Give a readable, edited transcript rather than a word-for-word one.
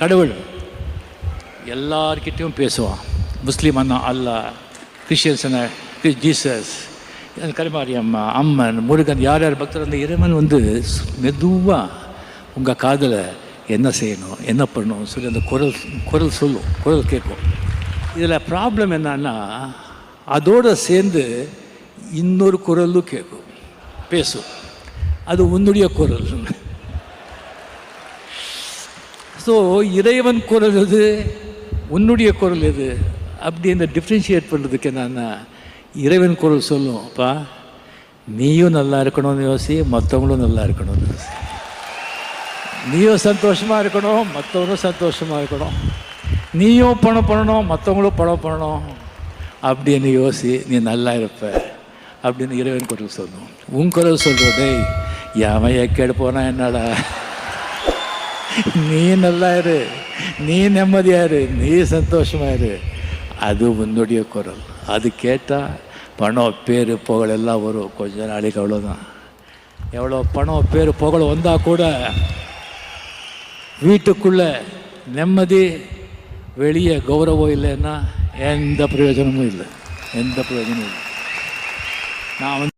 கடவுள் எல்லார்கிட்டையும் பேசுவான். முஸ்லீம் அண்ணா அல்லாஹ், கிறிஸ்டியன்ஸ் அண்ணா ஜீசஸ், கரிமாரி அம்மா, அம்மன், முருகன், யார் யார் பக்தர், அந்த இறைவன் மெதுவாக உங்கள் காதில் என்ன செய்யணும், என்ன பண்ணணும் சொல்லி அந்த குரல் சொல்லும், குரல் கேட்கும். இதில் ப்ராப்ளம் என்னன்னா, அதோடு சேர்ந்து இன்னொரு குரலும் கேட்கும், பேசும். அது உன்னுடைய குரல். ஸோ இறைவன் குரல் எது, உன்னுடைய குரல் எது, அப்படி இந்த டிஃப்ரென்ஷியேட் பண்ணுறதுக்கு என்னன்னா, இறைவன் குரல் சொல்லும், அப்பா நீயும் நல்லா இருக்கணும்னு யோசி, மற்றவங்களும் நல்லா இருக்கணும்னு யோசி. நீயும் சந்தோஷமாக இருக்கணும், மற்றவங்களும் சந்தோஷமாக இருக்கணும். நீயும் பணம் பண்ணணும், மற்றவங்களும் பணம் பண்ணணும் அப்படின்னு யோசி, நீ நல்லா இருப்ப அப்படின்னு இறைவன் குரல் சொல்லணும். உன் குரல் சொல்கிறதே எவன் கேடு போனா என்னடா, நீ நல்லா இரு, நீ நிம்மதியாக இரு, நீ சந்தோஷமாக இரு, அது உன்னுடைய குரல். அது கேட்டால் பணம் பேர் புகழ் எல்லாம் வரும், கொஞ்ச நாளைக்கு அவ்வளோதான். எவ்வளோ பணம் பேர் புகழ் வந்தால் கூட வீட்டுக்குள்ளே நிம்மதி, வெளியே கௌரவம் இல்லைன்னா எந்த பிரயோஜனமும் இல்லை, எந்த பிரயோஜனமும் இல்லை. நான்